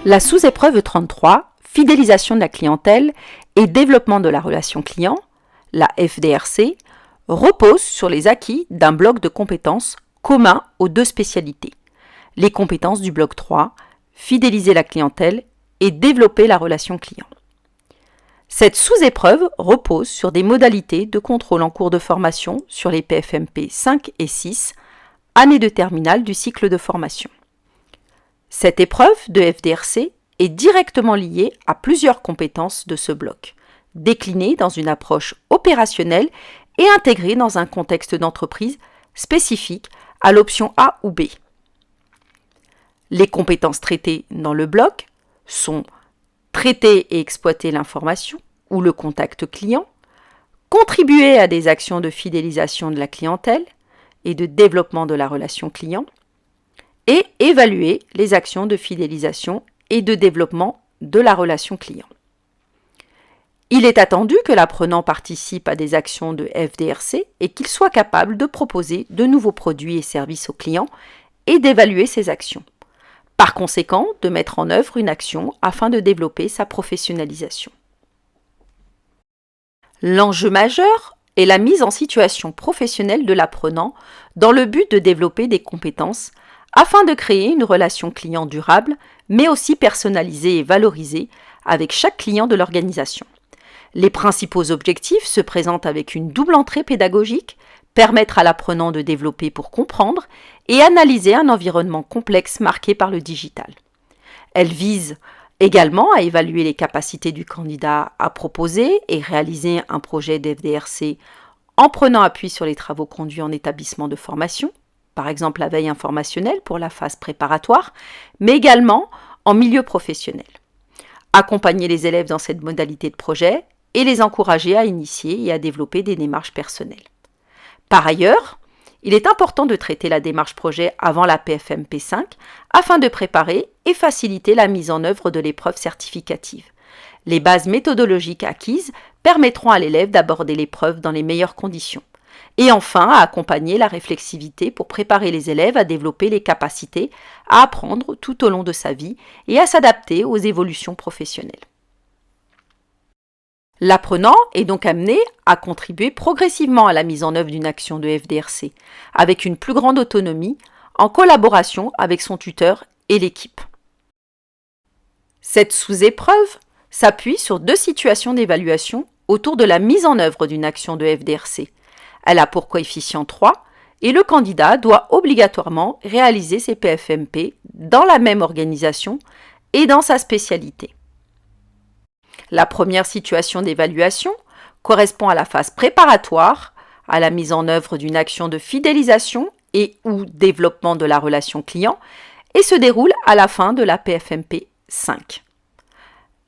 La sous-épreuve 33, fidélisation de la clientèle et développement de la relation client, la FDRC, repose sur les acquis d'un bloc de compétences commun aux deux spécialités. Les compétences du bloc 3, fidéliser la clientèle et développer la relation client. Cette sous-épreuve repose sur des modalités de contrôle en cours de formation sur les PFMP 5 et 6, année de terminale du cycle de formation. Cette épreuve de FDRC est directement liée à plusieurs compétences de ce bloc, déclinées dans une approche opérationnelle et intégrée dans un contexte d'entreprise spécifique à l'option A ou B. Les compétences traitées dans le bloc sont traiter et exploiter l'information ou le contact client, contribuer à des actions de fidélisation de la clientèle et de développement de la relation client, et évaluer les actions de fidélisation et de développement de la relation client. Il est attendu que l'apprenant participe à des actions de FDRC et qu'il soit capable de proposer de nouveaux produits et services aux clients et d'évaluer ces actions. Par conséquent, de mettre en œuvre une action afin de développer sa professionnalisation. L'enjeu majeur est la mise en situation professionnelle de l'apprenant dans le but de développer des compétences afin de créer une relation client durable, mais aussi personnalisée et valorisée avec chaque client de l'organisation. Les principaux objectifs se présentent avec une double entrée pédagogique, permettre à l'apprenant de développer pour comprendre et analyser un environnement complexe marqué par le digital. Elle vise également à évaluer les capacités du candidat à proposer et réaliser un projet d'FDRC en prenant appui sur les travaux conduits en établissement de formation, par exemple la veille informationnelle pour la phase préparatoire, mais également en milieu professionnel. Accompagner les élèves dans cette modalité de projet et les encourager à initier et à développer des démarches personnelles. Par ailleurs, il est important de traiter la démarche projet avant la PFMP 5 afin de préparer et faciliter la mise en œuvre de l'épreuve certificative. Les bases méthodologiques acquises permettront à l'élève d'aborder l'épreuve dans les meilleures conditions. Et enfin, à accompagner la réflexivité pour préparer les élèves à développer les capacités à apprendre tout au long de sa vie et à s'adapter aux évolutions professionnelles. L'apprenant est donc amené à contribuer progressivement à la mise en œuvre d'une action de FDRC, avec une plus grande autonomie, en collaboration avec son tuteur et l'équipe. Cette sous-épreuve s'appuie sur deux situations d'évaluation autour de la mise en œuvre d'une action de FDRC. Elle a pour coefficient 3 et le candidat doit obligatoirement réaliser ses PFMP dans la même organisation et dans sa spécialité. La première situation d'évaluation correspond à la phase préparatoire, à la mise en œuvre d'une action de fidélisation et ou développement de la relation client et se déroule à la fin de la PFMP 5.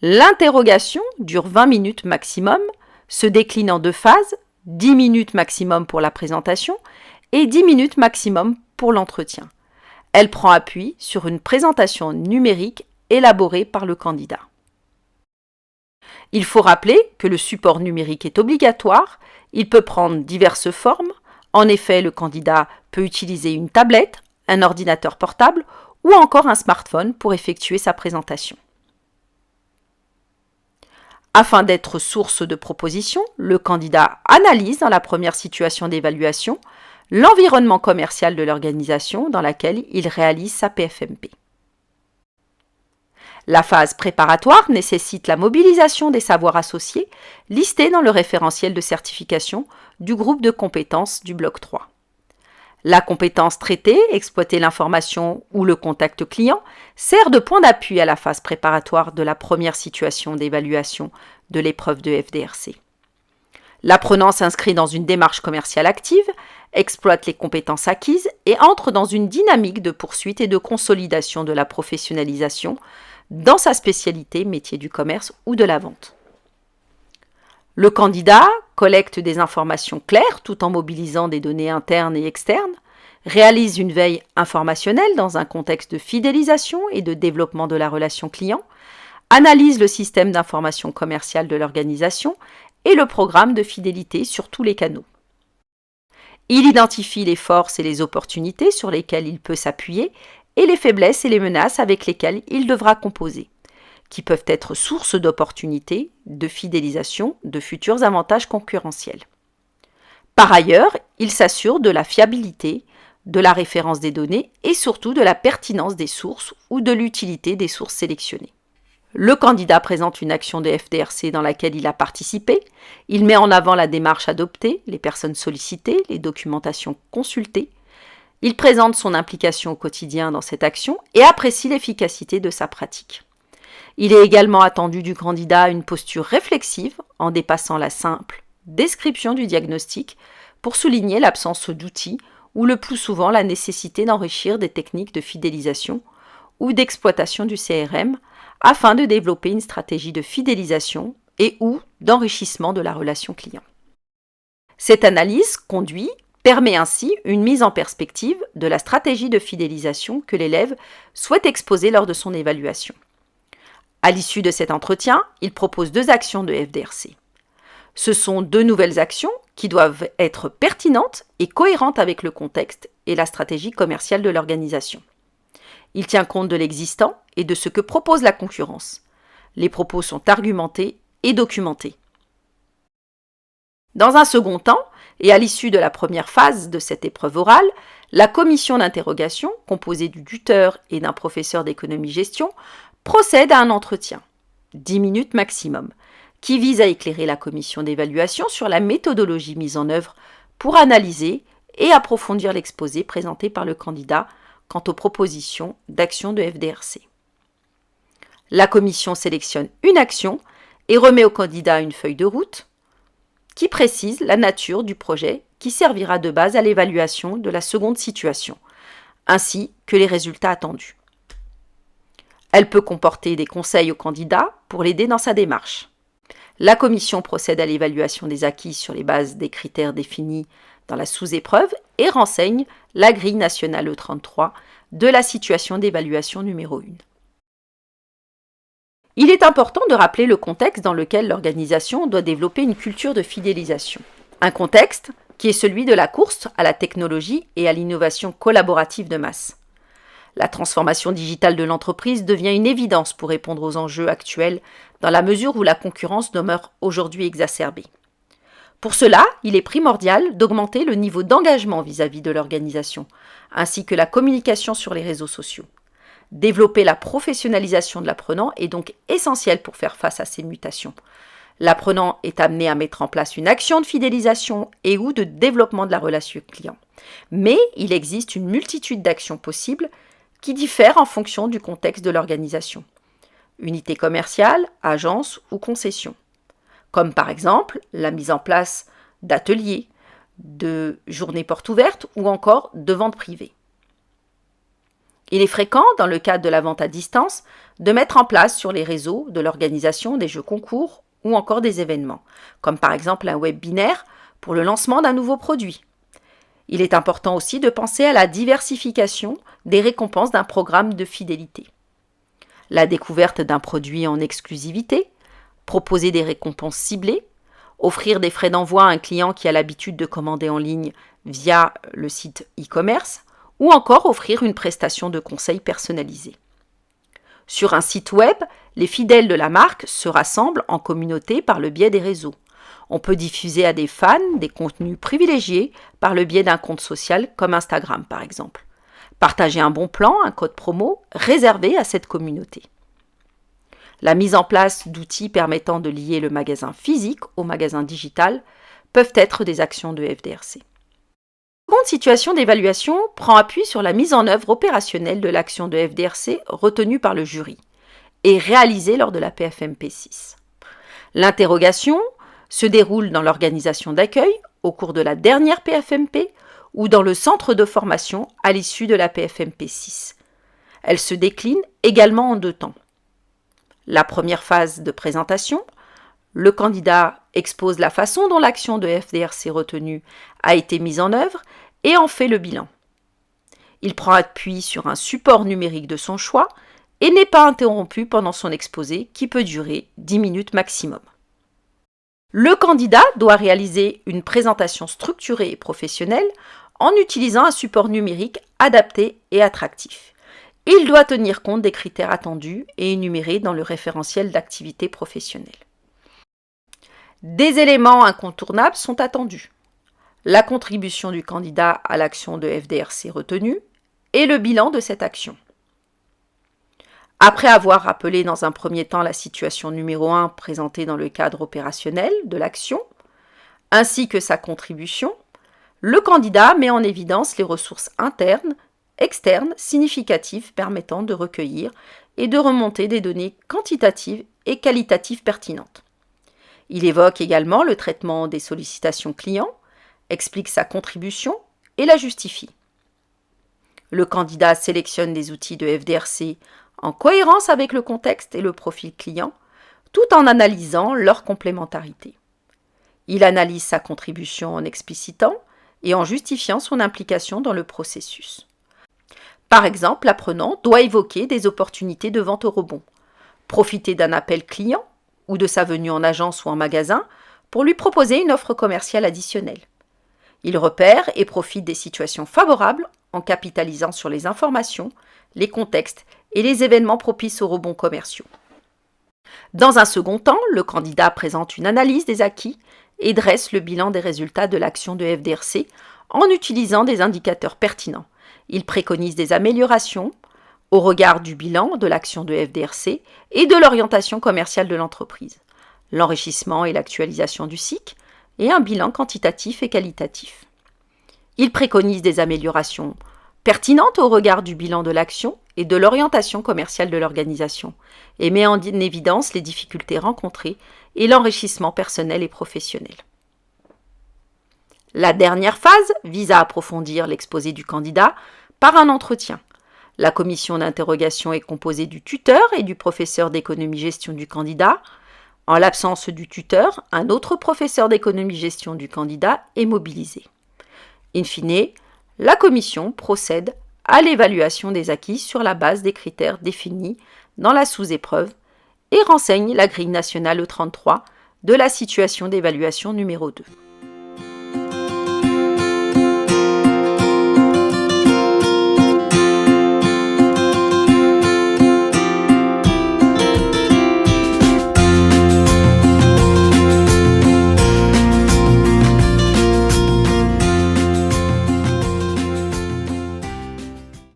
L'interrogation dure 20 minutes maximum, se décline en deux phases, 10 minutes maximum pour la présentation et 10 minutes maximum pour l'entretien. Elle prend appui sur une présentation numérique élaborée par le candidat. Il faut rappeler que le support numérique est obligatoire, il peut prendre diverses formes. En effet, le candidat peut utiliser une tablette, un ordinateur portable ou encore un smartphone pour effectuer sa présentation. Afin d'être source de propositions, le candidat analyse dans la première situation d'évaluation l'environnement commercial de l'organisation dans laquelle il réalise sa PFMP. La phase préparatoire nécessite la mobilisation des savoirs associés listés dans le référentiel de certification du groupe de compétences du bloc 3. La compétence traitée, exploiter l'information ou le contact client, sert de point d'appui à la phase préparatoire de la première situation d'évaluation de l'épreuve de FDRC. L'apprenant s'inscrit dans une démarche commerciale active, exploite les compétences acquises et entre dans une dynamique de poursuite et de consolidation de la professionnalisation dans sa spécialité métier du commerce ou de la vente. Le candidat collecte des informations claires tout en mobilisant des données internes et externes, réalise une veille informationnelle dans un contexte de fidélisation et de développement de la relation client, analyse le système d'information commerciale de l'organisation et le programme de fidélité sur tous les canaux. Il identifie les forces et les opportunités sur lesquelles il peut s'appuyer et les faiblesses et les menaces avec lesquelles il devra composer, qui peuvent être source d'opportunités, de fidélisation, de futurs avantages concurrentiels. Par ailleurs, il s'assure de la fiabilité, de la référence des données et surtout de la pertinence des sources ou de l'utilité des sources sélectionnées. Le candidat présente une action de FDRC dans laquelle il a participé, il met en avant la démarche adoptée, les personnes sollicitées, les documentations consultées, il présente son implication au quotidien dans cette action et apprécie l'efficacité de sa pratique. Il est également attendu du candidat une posture réflexive en dépassant la simple description du diagnostic pour souligner l'absence d'outils ou le plus souvent la nécessité d'enrichir des techniques de fidélisation ou d'exploitation du CRM afin de développer une stratégie de fidélisation et ou d'enrichissement de la relation client. Cette analyse permet ainsi une mise en perspective de la stratégie de fidélisation que l'élève souhaite exposer lors de son évaluation. À l'issue de cet entretien, il propose 2 actions de FDRC. Ce sont 2 nouvelles actions qui doivent être pertinentes et cohérentes avec le contexte et la stratégie commerciale de l'organisation. Il tient compte de l'existant et de ce que propose la concurrence. Les propos sont argumentés et documentés. Dans un second temps, et à l'issue de la première phase de cette épreuve orale, la commission d'interrogation, composée du tuteur et d'un professeur d'économie-gestion, procède à un entretien, 10 minutes maximum, qui vise à éclairer la commission d'évaluation sur la méthodologie mise en œuvre pour analyser et approfondir l'exposé présenté par le candidat quant aux propositions d'action de FDRC. La commission sélectionne une action et remet au candidat une feuille de route qui précise la nature du projet qui servira de base à l'évaluation de la seconde situation, ainsi que les résultats attendus. Elle peut comporter des conseils au candidat pour l'aider dans sa démarche. La commission procède à l'évaluation des acquis sur les bases des critères définis dans la sous-épreuve et renseigne la grille nationale E33 de la situation d'évaluation numéro 1. Il est important de rappeler le contexte dans lequel l'organisation doit développer une culture de fidélisation. Un contexte qui est celui de la course à la technologie et à l'innovation collaborative de masse. La transformation digitale de l'entreprise devient une évidence pour répondre aux enjeux actuels dans la mesure où la concurrence demeure aujourd'hui exacerbée. Pour cela, il est primordial d'augmenter le niveau d'engagement vis-à-vis de l'organisation, ainsi que la communication sur les réseaux sociaux. Développer la professionnalisation de l'apprenant est donc essentiel pour faire face à ces mutations. L'apprenant est amené à mettre en place une action de fidélisation et ou de développement de la relation client. Mais il existe une multitude d'actions possibles qui diffèrent en fonction du contexte de l'organisation. Unité commerciale, agence ou concession. Comme par exemple la mise en place d'ateliers, de journées portes ouvertes ou encore de ventes privées. Il est fréquent, dans le cadre de la vente à distance, de mettre en place sur les réseaux de l'organisation des jeux concours ou encore des événements, comme par exemple un webinaire pour le lancement d'un nouveau produit. Il est important aussi de penser à la diversification des récompenses d'un programme de fidélité. La découverte d'un produit en exclusivité, proposer des récompenses ciblées, offrir des frais d'envoi à un client qui a l'habitude de commander en ligne via le site e-commerce, ou encore offrir une prestation de conseil personnalisée. Sur un site web, les fidèles de la marque se rassemblent en communauté par le biais des réseaux. On peut diffuser à des fans des contenus privilégiés par le biais d'un compte social comme Instagram par exemple. Partager un bon plan, un code promo réservé à cette communauté. La mise en place d'outils permettant de lier le magasin physique au magasin digital peuvent être des actions de FDRC. La seconde situation d'évaluation prend appui sur la mise en œuvre opérationnelle de l'action de FDRC retenue par le jury et réalisée lors de la PFMP6. L'interrogation se déroule dans l'organisation d'accueil au cours de la dernière PFMP ou dans le centre de formation à l'issue de la PFMP6. Elle se décline également en 2 temps. La première phase de présentation, le candidat expose la façon dont l'action de FDRC retenue a été mise en œuvre et en fait le bilan. Il prend appui sur un support numérique de son choix et n'est pas interrompu pendant son exposé qui peut durer 10 minutes maximum. Le candidat doit réaliser une présentation structurée et professionnelle en utilisant un support numérique adapté et attractif. Il doit tenir compte des critères attendus et énumérés dans le référentiel d'activité professionnelle. Des éléments incontournables sont attendus. La contribution du candidat à l'action de FDRC retenue et le bilan de cette action. Après avoir rappelé dans un premier temps la situation numéro 1 présentée dans le cadre opérationnel de l'action, ainsi que sa contribution, le candidat met en évidence les ressources internes, externes, significatives permettant de recueillir et de remonter des données quantitatives et qualitatives pertinentes. Il évoque également le traitement des sollicitations clients, explique sa contribution et la justifie. Le candidat sélectionne des outils de FDRC en cohérence avec le contexte et le profil client, tout en analysant leur complémentarité. Il analyse sa contribution en explicitant et en justifiant son implication dans le processus. Par exemple, l'apprenant doit évoquer des opportunités de vente au rebond, profiter d'un appel client ou de sa venue en agence ou en magasin pour lui proposer une offre commerciale additionnelle. Il repère et profite des situations favorables en capitalisant sur les informations, les contextes et les événements propices aux rebonds commerciaux. Dans un second temps, le candidat présente une analyse des acquis et dresse le bilan des résultats de l'action de FDRC en utilisant des indicateurs pertinents. Il préconise des améliorations au regard du bilan de l'action de FDRC et de l'orientation commerciale de l'entreprise, l'enrichissement et l'actualisation du SIC et un bilan quantitatif et qualitatif. Il préconise des améliorations pertinentes au regard du bilan de l'action et de l'orientation commerciale de l'organisation et met en évidence les difficultés rencontrées et l'enrichissement personnel et professionnel. La dernière phase vise à approfondir l'exposé du candidat par un entretien. La commission d'interrogation est composée du tuteur et du professeur d'économie-gestion du candidat. En l'absence du tuteur, un autre professeur d'économie-gestion du candidat est mobilisé. In fine, la commission procède à l'évaluation des acquis sur la base des critères définis dans la sous-épreuve et renseigne la grille nationale E33 de la situation d'évaluation numéro 2.